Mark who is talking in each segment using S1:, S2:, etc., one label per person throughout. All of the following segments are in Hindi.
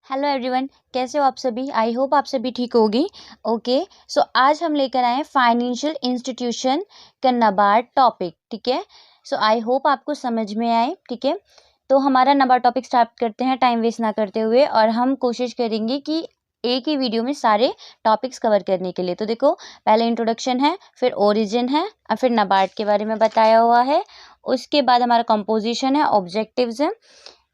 S1: हेलो एवरीवन, कैसे हो आप सभी। आई होप आप सभी ठीक होगी। ओके, सो आज हम लेकर आए फाइनेंशियल इंस्टीट्यूशन का नाबार्ड टॉपिक। ठीक है, सो आई होप आपको समझ में आए। ठीक है, तो हमारा नाबार्ड टॉपिक स्टार्ट करते हैं टाइम वेस्ट ना करते हुए, और हम कोशिश करेंगे कि एक ही वीडियो में सारे टॉपिक्स कवर करने के लिए। तो देखो, पहले इंट्रोडक्शन है, फिर ओरिजिन है, और फिर नाबार्ड के बारे में बताया हुआ है। उसके बाद हमारा कंपोजिशन है, ऑब्जेक्टिव्स है,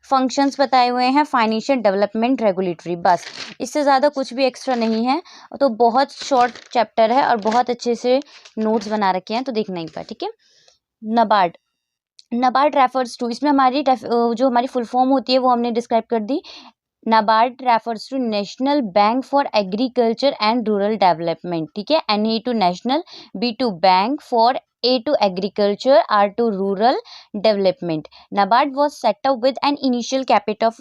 S1: फंक्शंस बताए हुए हैं, फाइनेंशियल डेवलपमेंट, रेगुलेटरी। बस इससे ज़्यादा कुछ भी एक्स्ट्रा नहीं है। तो बहुत शॉर्ट चैप्टर है और बहुत अच्छे से नोट्स बना रखे हैं, तो देखना एक बार। ठीक है, नबार्ड। नबार्ड रेफर्स टू, इसमें हमारी जो हमारी फुल फॉर्म होती है वो हमने डिस्क्राइब कर दी। NABARD refers to National Bank for Agriculture and Rural Development. ठीक है, NA to National, B to Bank, for A to Agriculture, R to Rural Development. NABARD was set up with an initial capital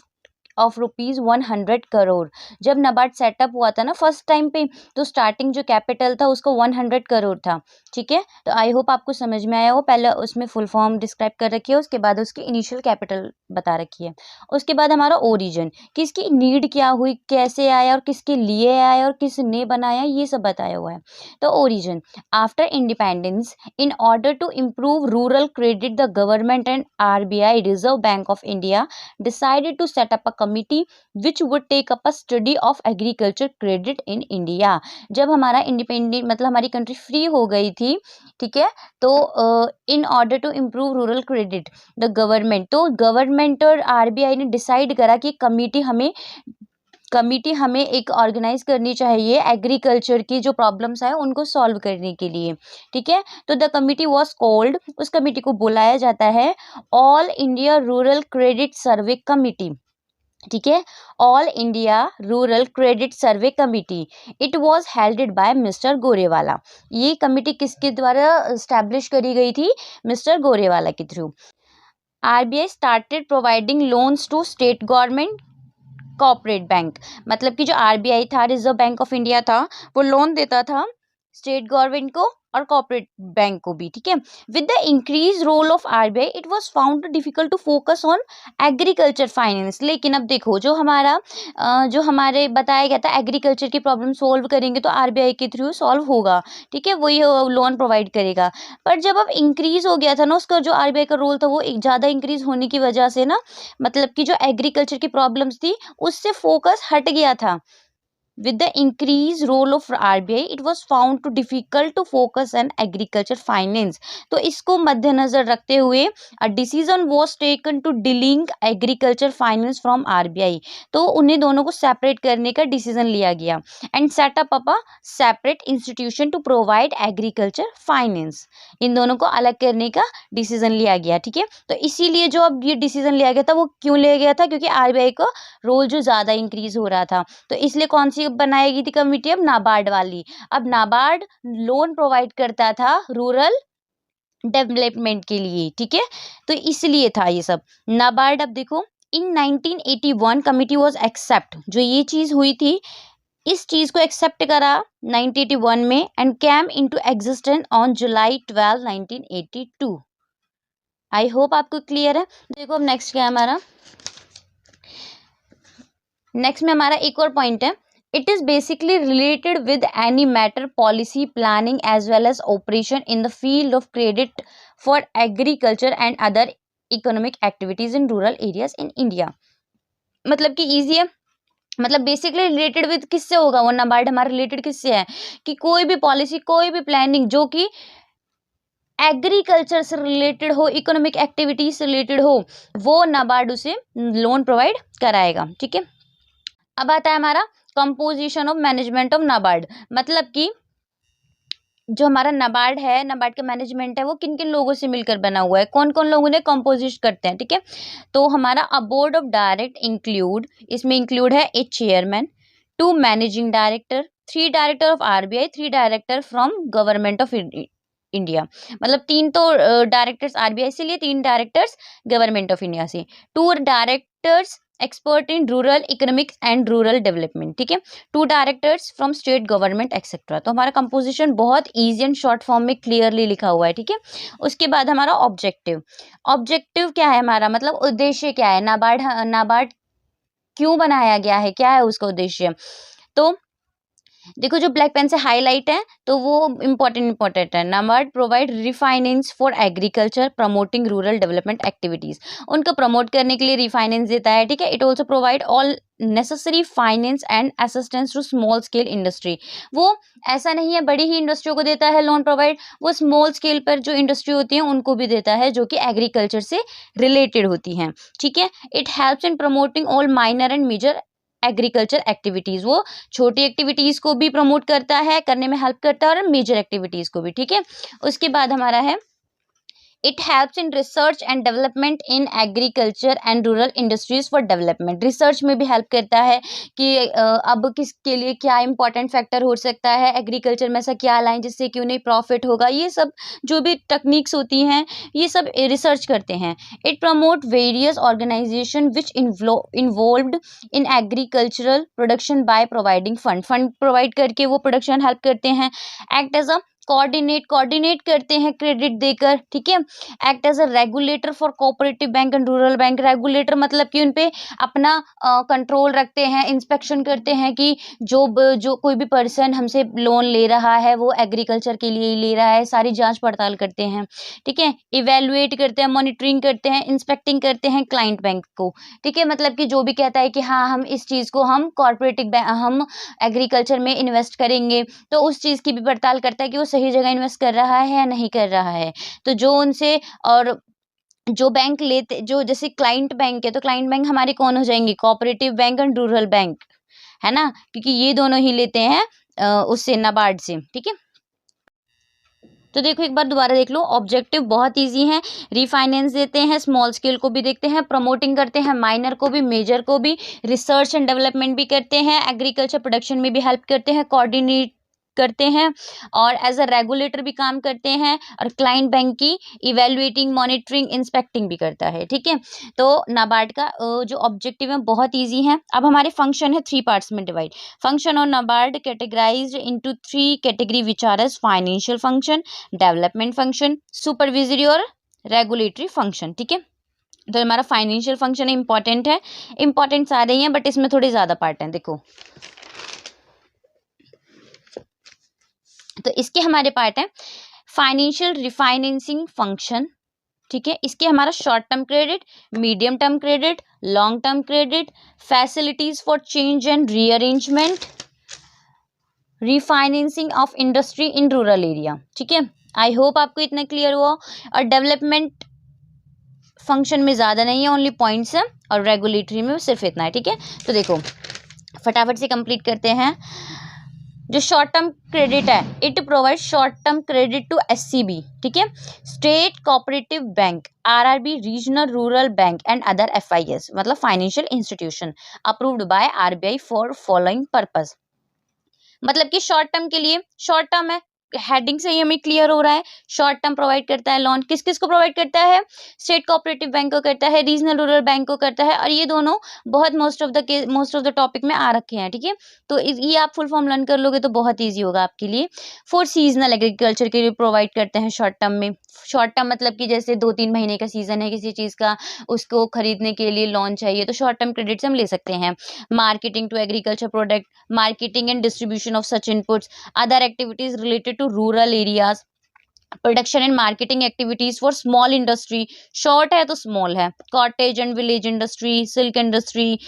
S1: of ₹100 crore. जब नबार्ड सेटअप हुआ था ना फर्स्ट टाइम पे, तो स्टार्टिंग जो कैपिटल था उसको 100 करोड़ था। ठीक है, तो आई होप आपको समझ में आया हो। पहले उसमें फुल फॉर्म डिस्क्राइब कर रखी है, उसके बाद उसकी इनिशियल कैपिटल बता रखी है। उसके बाद हमारा ओरिजिन, किसकी नीड क्या हुई, कैसे आया और किसके लिए आया और किसने बनाया, ये सब बताया हुआ है। तो origin, after independence, in order to improve rural credit, the government and RBI, Reserve Bank of India, decided to set up a committee which would take up a study of agriculture credit in India. जब हमारा इंडिपेंडेंट मतलब हमारी कंट्री फ्री हो गई थी, ठीक है, तो in order to improve rural credit, the government, तो गवर्नमेंट और RBI ने डिसाइड करा कि कमिटी हमें एक ऑर्गेनाइज करनी चाहिए एग्रीकल्चर की जो प्रॉब्लम्स है उनको सॉल्व करने के लिए। ठीक है, तो द कमिटी वाज कॉल्ड, उस कमिटी को बुलाया जाता है all India rural credit survey committee. ठीक है, all India rural credit survey committee. It was headed by mister Gorewala. ये कमिटी किसके द्वारा स्टैब्लिश करी गई थी? मिस्टर गोरेवाला के through. RBI started providing loans to state government, corporate bank, मतलब कि जो RBI था, रिजर्व बैंक ऑफ इंडिया था, वो लोन देता था स्टेट गवर्नमेंट को और कॉर्पोरेट बैंक को भी। ठीक है, with the increase role of RBI, it was found difficult to focus on agriculture finance. लेकिन अब देखो, जो हमारे बताया गया था एग्रीकल्चर की प्रॉब्लम सोल्व करेंगे तो RBI के थ्रू सॉल्व होगा। ठीक है, वही लोन प्रोवाइड करेगा। पर जब अब इंक्रीज हो गया था ना उसका जो RBI का रोल था, वो एक ज़्यादा इंक्रीज होने की वजह से ना, मतलब कि जो एग्रीकल्चर की प्रॉब्लम्स थी उससे फोकस हट गया था। With the increased role of RBI, it was found to difficult to focus on agriculture finance. तो इसको मद्देनजर रखते हुए a decision was taken to delink agriculture finance from RBI. तो उन्हें दोनों को सेपरेट करने का डिसीजन लिया गया and set up a separate institution to provide agriculture finance. इन दोनों को अलग करने का डिसीजन लिया गया। ठीक है, तो इसीलिए जो अब ये डिसीजन लिया गया था वो क्यों लिया गया था? क्योंकि RBI का रोल जो ज़्यादा इंक्रीज हो रहा था, तो इसलिए कौन सी बनाई गई थी कमिटी? अब नाबार्ड वाली। अब नाबार्ड लोन प्रोवाइड करता था रूरल डेवलपमेंट के लिए। ठीक है, तो इसलिए था ये सब। नाबार्ड, अब देखो, इन 1981 कमिटी वाज एक्सेप्ट, जो ये चीज हुई थी इस चीज को एक्सेप्ट करा 1981 में and came into existence on July 12, 1982। I hope आपको क्लियर है। देखो अब नेक्स्ट क्या है हमारा, नेक्स्ट में हमारा एक और पॉइंट है, it is basically related with any matter, policy, planning as well as operation in the field of credit for agriculture and other economic activities in rural areas in India. मतलब कि ईजी है, मतलब बेसिकली रिलेटेड विद किससे होगा? वो नाबार्ड हमारा रिलेटेड किससे है कि कोई भी पॉलिसी, कोई भी प्लानिंग जो कि एग्रीकल्चर से रिलेटेड हो, इकोनॉमिक एक्टिविटीज से रिलेटेड हो, वो नाबार्ड उसे लोन प्रोवाइड कराएगा। ठीक है, अब आता है हमारा composition of management of NABARD, मतलब कि जो हमारा नाबार्ड है, नाबार्ड का मैनेजमेंट है, वो किन किन लोगों से मिलकर बना हुआ है, कौन कौन लोगों ने कंपोजिट करते हैं। ठीक है, तो हमारा a board of direct include, इसमें इंक्लूड है a chairman, 2 managing director, 3 director of RBI, 3 director from government of India. मतलब 3 तो डायरेक्टर्स RBI से लिए, 3 डायरेक्टर्स गवर्नमेंट ऑफ इंडिया से, 2 directors expert in rural economics and rural development. ठीक है, 2 directors from state government etcetera. तो हमारा कंपोजिशन बहुत ईजी एंड शॉर्ट फॉर्म में क्लियरली लिखा हुआ है। ठीक है, उसके बाद हमारा ऑब्जेक्टिव, ऑब्जेक्टिव क्या है हमारा, मतलब उद्देश्य क्या है? नाबार्ड क्यों बनाया गया है, क्या है उसका उद्देश्य। तो देखो जो ब्लैक पेन से हाईलाइट है तो वो इम्पोर्टेंट है। NABARD provide refinance for agriculture promoting rural development activities, उनको प्रमोट करने के लिए रिफाइनेंस देता है, ठीक है। It also provide all necessary finance and assistance to small scale industry, वो ऐसा नहीं है बड़ी ही इंडस्ट्रियों को देता है लोन प्रोवाइड, वो स्मॉल स्केल पर जो इंडस्ट्री होती है उनको भी देता है जो कि एग्रीकल्चर से रिलेटेड होती हैं, ठीक है। It helps in promoting all minor and major agriculture activities, वो छोटी एक्टिविटीज को भी प्रमोट करता है, करने में हेल्प करता है, और मेजर एक्टिविटीज को भी, ठीक है। उसके बाद हमारा है it helps in research and development in agriculture and rural industries for development, research में भी हेल्प करता है कि अब किसके लिए क्या इंपॉर्टेंट फैक्टर हो सकता है, एग्रीकल्चर में ऐसा क्या लाएं जिससे कि उन्हें प्रॉफिट होगा, ये सब जो भी टेक्निक्स होती हैं ये सब रिसर्च करते हैं। It promote various organisation which involved in agricultural production by providing fund provide करके वो प्रोडक्शन हेल्प करते हैं। एक्ट एज अ कोऑर्डिनेट करते हैं क्रेडिट देकर, ठीक है। Act as a regulator for cooperative bank and rural bank, regulator मतलब कि उन पे अपना कंट्रोल रखते हैं, इंस्पेक्शन करते हैं कि जो कोई भी पर्सन हमसे लोन ले रहा है वो एग्रीकल्चर के लिए ही ले रहा है, सारी जांच पड़ताल करते हैं, ठीक है। इवेलुएट करते हैं, मॉनिटरिंग करते हैं, इंस्पेक्टिंग करते हैं क्लाइंट बैंक को, ठीक है। मतलब कि जो भी कहता है कि हाँ हम इस चीज़ को हम कॉर्पोरेटिव हम एग्रीकल्चर में इन्वेस्ट करेंगे, तो उस चीज़ की भी पड़ताल करता है कि वो सही जगह इन्वेस्ट कर रहा है या नहीं कर रहा है। तो जो उनसे और जो बैंक लेते जो जैसे क्लाइंट बैंक है तो क्लाइंट बैंक हमारे कौन हो जाएंगे, cooperative bank and rural bank, है ना, क्योंकि ये दोनों ही लेते हैं उससे नाबार्ड से, ठीक है। तो देखो एक बार दोबारा देख लो, ऑब्जेक्टिव बहुत इजी है, रिफाइनेंस देते हैं, स्मॉल स्केल को भी देखते हैं, प्रमोटिंग करते हैं, माइनर को भी मेजर को भी, रिसर्च एंड डेवलपमेंट भी करते हैं, एग्रीकल्चर प्रोडक्शन में भी हेल्प करते हैं, कोऑर्डिनेट करते हैं, और एज अ रेगुलेटर भी काम करते हैं, और क्लाइंट बैंक की इवेलुएटिंग मॉनिटरिंग इंस्पेक्टिंग भी करता है, ठीक है। तो नाबार्ड का जो ऑब्जेक्टिव है बहुत इजी है। अब हमारे फंक्शन है 3 पार्ट्स में divide. Function on NABARD categorised into 3 category which are as financial function, development function, supervisory और रेगुलेटरी फंक्शन, ठीक है। तो हमारा फाइनेंशियल फंक्शन इंपॉर्टेंट है, इंपॉर्टेंट सारे ही हैं बट इसमें थोड़े ज्यादा पार्ट हैं। देखो तो इसके हमारे पार्ट है फाइनेंशियल रिफाइनेंसिंग फंक्शन, ठीक है। इसके हमारा short term credit, medium term credit, long term credit, facilities for change and rearrangement, refinancing of industry in rural area, ठीक है। आई होप आपको इतना क्लियर हुआ। और डेवलपमेंट फंक्शन में ज़्यादा नहीं है, ओनली पॉइंट्स है, और रेगुलेटरी में सिर्फ इतना है, ठीक है। तो देखो फटाफट से कंप्लीट करते हैं। जो शॉर्ट टर्म क्रेडिट है, it provide short term credit to SCB, ठीक है, state cooperative bank, RRB, regional rural bank and other FIs, मतलब financial institution approved by RBI for following purpose. मतलब कि शॉर्ट टर्म के लिए, शॉर्ट टर्म है, हेडिंग से ही हमें क्लियर हो रहा है, शॉर्ट टर्म प्रोवाइड करता है लोन, किस किस को प्रोवाइड करता है, स्टेट कोऑपरेटिव बैंक को करता है, रीजनल रूरल बैंक को करता है, और ये दोनों बहुत मोस्ट ऑफ द टॉपिक में आ रखे हैं, ठीक है। तो ये आप फुल फॉर्म लर्न कर लोगे तो बहुत ईजी होगा आपके लिए। फॉर सीजनल एग्रीकल्चर के लिए प्रोवाइड करते हैं शॉर्ट टर्म में, शॉर्ट टर्म मतलब कि जैसे 2-3 महीने का सीजन है किसी चीज़ का, उसको खरीदने के लिए लोन चाहिए तो शॉर्ट टर्म क्रेडिट से हम ले सकते हैं। Marketing to agriculture product, marketing and distribution of such inputs, other activities related to rural areas, production and marketing activities for small industry, short है तो स्मॉल है, cottage and village industry, silk industry.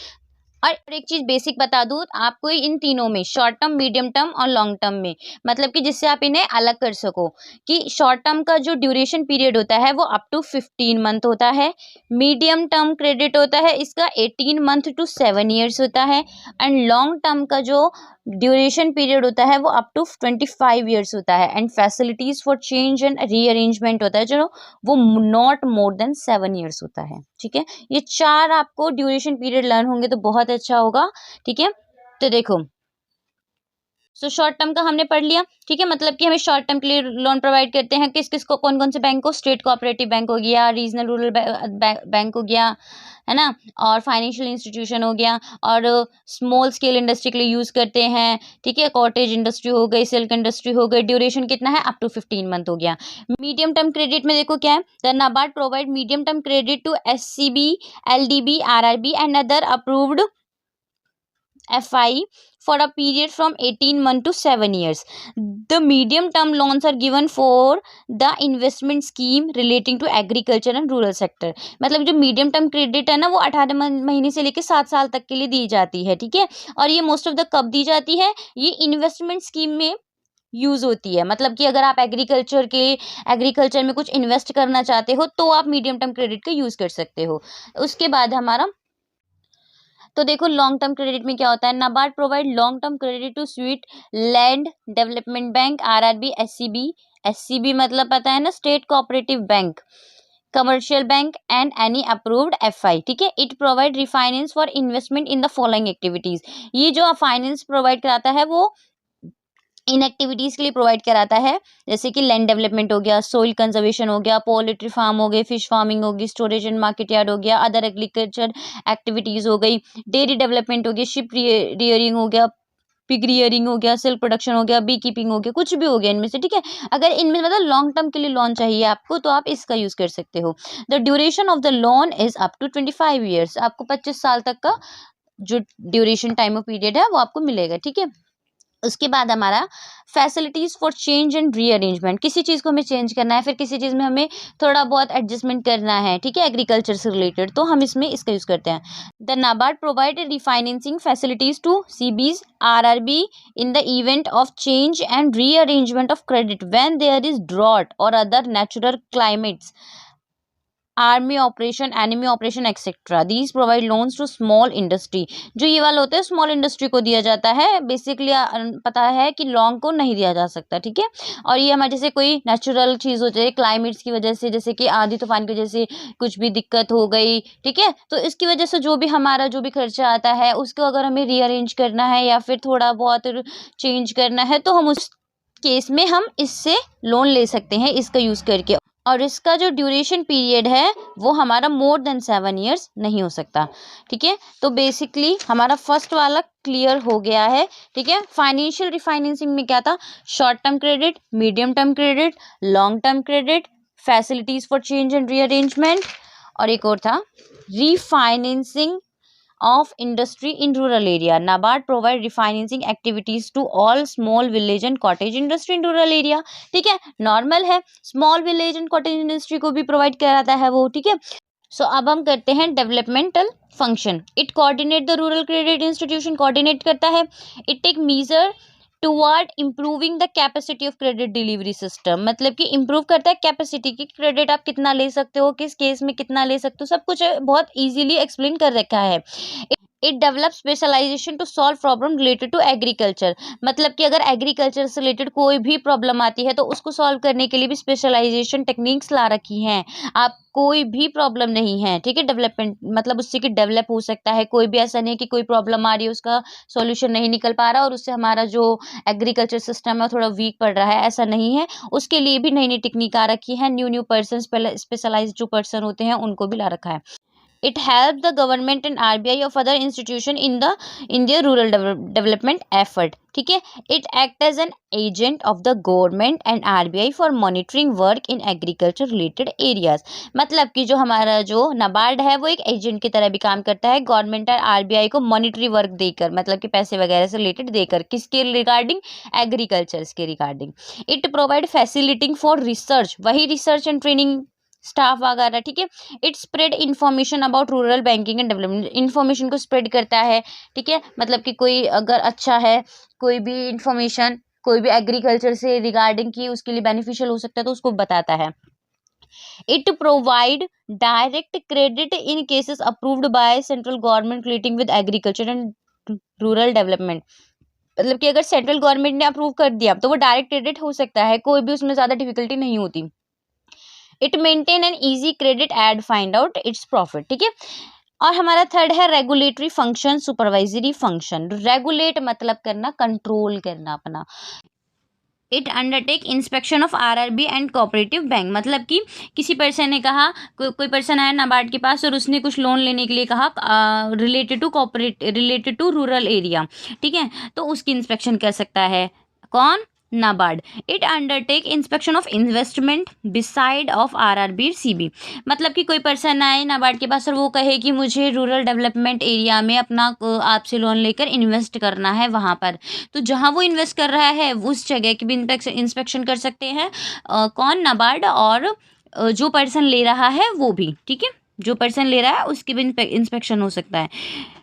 S1: और एक चीज बेसिक बता दूं आपको, इन तीनों में शॉर्ट टर्म, मीडियम टर्म और लॉन्ग टर्म में, मतलब कि जिससे आप इन्हें अलग कर सको, कि शॉर्ट टर्म का जो ड्यूरेशन पीरियड होता है वो अप टू 15 मंथ होता है, मीडियम टर्म क्रेडिट होता है इसका 18 मंथ टू 7 ईयर्स होता है, एंड लॉन्ग टर्म का जो ड्यूरेशन पीरियड होता है वो अप टू 25 ईयर्स होता है, and facilities for change and rearrangement होता है जो वो नॉट मोर देन 7 ईयर्स होता है, ठीक है। ये 4 आपको ड्यूरेशन पीरियड लर्न होंगे तो बहुत अच्छा होगा, ठीक है। तो देखो शॉर्ट टर्म का हमने पढ़ लिया, ठीक है, मतलब कि हमें शॉर्ट टर्म के लिए लोन प्रोवाइड करते हैं किस किस को, कौन कौन से बैंक को, स्टेट कोऑपरेटिव बैंक हो गया, रीजनल रूरल बैंक हो गया, है ना, और फाइनेंशियल इंस्टीट्यूशन हो गया, और स्मॉल स्केल इंडस्ट्री के लिए यूज करते हैं, ठीक है, कॉटेज इंडस्ट्री हो गई, सिल्क इंडस्ट्री हो गई, ड्यूरेशन कितना है अप टू 15 मंथ हो गया। मीडियम टर्म क्रेडिट में देखो क्या है, the NABARD provide medium term credit to SCB, LDB, RRB and other approved FI for a period from 18 months to 7 years. The medium term loans are given for the investment scheme relating to agriculture and rural sector. मतलब जो मीडियम टर्म क्रेडिट है ना वो 18 महीने से लेकर 7 साल तक के लिए दी जाती है, ठीक है। और ये मोस्ट ऑफ द कब दी जाती है, ये इन्वेस्टमेंट स्कीम में यूज होती है। मतलब कि अगर आप एग्रीकल्चर में कुछ इन्वेस्ट करना चाहते हो तो आप मीडियम टर्म क्रेडिट का यूज कर सकते हो। उसके बाद हमारा तो देखो लॉन्ग टर्म क्रेडिट में क्या होता है, NABARD provide long term credit to sweet land development bank, RRB, SCB मतलब पता है ना, state cooperative bank, commercial bank and any approved FI, ठीक है। It provide refinance for investment in the following activities. ये जो फाइनेंस प्रोवाइड कराता है वो इन एक्टिविटीज के लिए प्रोवाइड कराता है, जैसे कि लैंड डेवलपमेंट हो गया, सोइल कंजर्वेशन हो गया, पोल्ट्री फार्म हो गए, फिश फार्मिंग होगी, स्टोरेज एंड मार्केट यार्ड हो गया, अदर एग्रीकल्चर एक्टिविटीज हो गई, डेयरी डेवलपमेंट हो गया, शिप रियरिंग हो गया, पिग रियरिंग हो गया, सिल्क प्रोडक्शन हो गया, बी कीपिंग हो गया, कुछ भी हो गया इनमें से, ठीक है। अगर इनमें मतलब लॉन्ग टर्म के लिए लोन चाहिए आपको तो आप इसका यूज कर सकते हो। The duration of the loan is up to 25 years. आपको 25 साल तक का जो ड्यूरेशन टाइम ऑफ पीरियड है वो आपको मिलेगा, ठीक है। उसके बाद हमारा facilities for change and rearrangement, किसी चीज़ को हमें चेंज करना है, फिर किसी चीज़ में हमें थोड़ा बहुत एडजस्टमेंट करना है, ठीक है, एग्रीकल्चर से रिलेटेड, तो हम इसमें इसका यूज़ करते हैं। The NABARD provide refinancing facilities to CBs, RRB in the event of change and rearrangement of credit when there is drought और other natural climates, army operation, enemy operation etcetera. These provide loans to small industry. जो ये वाला होता है स्मॉल इंडस्ट्री को दिया जाता है, बेसिकली पता है कि लॉन्ग को नहीं दिया जा सकता, ठीक है। और ये हमारे जैसे कोई नेचुरल चीज़ हो जाए क्लाइमेट्स की वजह से, जैसे कि आंधी तूफान की वजह से कुछ भी दिक्कत हो गई, ठीक है, तो इसकी वजह से जो भी हमारा जो भी खर्चा आता है उसको अगर हमें रीअरेंज करना है या फिर थोड़ा बहुत चेंज करना है तो हम उस केस में हम इससे लोन ले सकते हैं इसका यूज़ करके। और इसका जो ड्यूरेशन पीरियड है वो हमारा मोर देन 7 ईयर्स नहीं हो सकता, ठीक है। तो बेसिकली हमारा फर्स्ट वाला क्लियर हो गया है, ठीक है। फाइनेंशियल रिफाइनेंसिंग में क्या था, short term credit, medium term credit, long term credit, facilities for change and rearrangement, और एक और था refinancing of industry in rural area. NABARD provide refinancing activities to all small village and cottage industry in rural area, ठीक है। नॉर्मल है, small village and cottage industry को भी प्रोवाइड कराता है वो, ठीक है। सो अब हम करते हैं developmental function. It coordinate the rural credit institution, coordinate करता है। It take measure toward improving the capacity of credit delivery system, मतलब कि इम्प्रूव करता है कैपेसिटी की, क्रेडिट आप कितना ले सकते हो, किस केस में कितना ले सकते हो, सब कुछ बहुत इजीली एक्सप्लेन कर रखा है। It develop specialisation to solve problem related to agriculture, मतलब कि अगर एग्रीकल्चर से रिलेटेड कोई भी प्रॉब्लम आती है तो उसको सॉल्व करने के लिए भी स्पेशलाइजेशन टेक्निक्स ला रखी हैं। आप कोई भी प्रॉब्लम नहीं है, ठीक है, डेवलपमेंट मतलब उससे कि डेवलप हो सकता है, कोई भी ऐसा नहीं है कि कोई प्रॉब्लम आ रही है उसका सॉल्यूशन नहीं निकल पा रहा और उससे हमारा जो एग्रीकल्चर सिस्टम है थोड़ा वीक पड़ रहा है, ऐसा नहीं है। उसके लिए भी नई नई टेक्निक आ रखी है, न्यू पर्सन, स्पेशलाइज जो पर्सन होते हैं उनको भी ला रखा है। It helps the government and RBI of other institution in their rural development effort, ठीक है। It act as an agent of the government and RBI for monitoring work in agriculture related areas, मतलब कि जो हमारा जो नाबार्ड है वो एक एजेंट की तरह भी काम करता है गवर्नमेंट और RBI को मॉनिटरी वर्क देकर, मतलब कि पैसे वगैरह से रिलेटेड देकर, किसके रिगार्डिंग, एग्रीकल्चर के regarding. It provide facilitating for research, वही रिसर्च एंड ट्रेनिंग स्टाफ वगैरह, ठीक है। It spread information about rural banking and development, information को स्प्रेड करता है, ठीक है। मतलब कि कोई अगर अच्छा है, कोई भी इन्फॉर्मेशन कोई भी एग्रीकल्चर से रिगार्डिंग की उसके लिए बेनिफिशियल हो सकता है तो उसको बताता है। It provide direct credit in cases approved by central government relating with agriculture and rural development, मतलब कि अगर सेंट्रल गवर्नमेंट ने अप्रूव कर दिया तो वो डायरेक्ट क्रेडिट हो सकता है, कोई भी उसमें ज़्यादा डिफिकल्टी नहीं होती। It maintain an easy credit and find out its profit, ठीक है। और हमारा थर्ड है regulatory function, supervisory function. Regulate मतलब करना, कंट्रोल करना अपना। It undertake inspection of RRB and cooperative bank, मतलब कि किसी पर्सन ने कहा, कोई पर्सन आया नाबार्ड के पास और उसने कुछ लोन लेने के लिए कहा रिलेटेड टू रूरल एरिया, ठीक है, तो उसकी इंस्पेक्शन कर सकता है कौन, NABARD, it undertake inspection of investment beside of RRB CB। मतलब कि कोई पर्सन आए नाबार्ड के पास और वो कहे कि मुझे रूरल डेवलपमेंट एरिया में अपना आपसे लोन लेकर इन्वेस्ट करना है वहाँ पर, तो जहाँ वो इन्वेस्ट कर रहा है उस जगह की भी इंस्पेक्शन कर सकते हैं कौन, नाबार्ड, और जो पर्सन ले रहा है वो भी, ठीक है, जो पर्सन ले रहा है उसकी भी इंस्पेक्शन हो सकता है।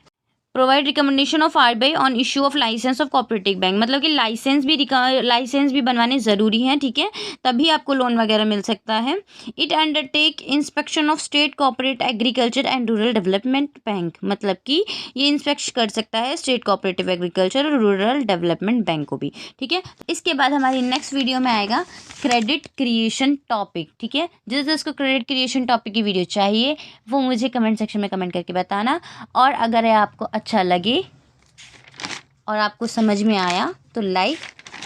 S1: Provide recommendation of RBI on issue of licence of cooperative bank, मतलब कि लाइसेंस भी बनवाने ज़रूरी हैं, ठीक है, तभी आपको लोन वगैरह मिल सकता है। It undertake inspection of state cooperate agriculture and rural development bank, मतलब कि ये इंस्पेक्ट कर सकता है स्टेट कोऑपरेटिव एग्रीकल्चर और रूरल डेवलपमेंट बैंक को भी, ठीक है। इसके बाद हमारी नेक्स्ट वीडियो में आएगा क्रेडिट क्रिएशन टॉपिक, ठीक है। जिस जिसको क्रेडिट क्रिएशन टॉपिक की वीडियो चाहिए वो मुझे कमेंट सेक्शन में कमेंट करके बताना, और अगर आपको अच्छा लगे और आपको समझ में आया तो लाइक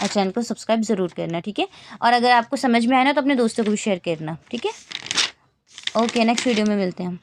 S1: और चैनल को सब्सक्राइब ज़रूर करना, ठीक है। और अगर आपको समझ में आया ना तो अपने दोस्तों को भी शेयर करना, ठीक है। ओके, नेक्स्ट वीडियो में मिलते हैं हम।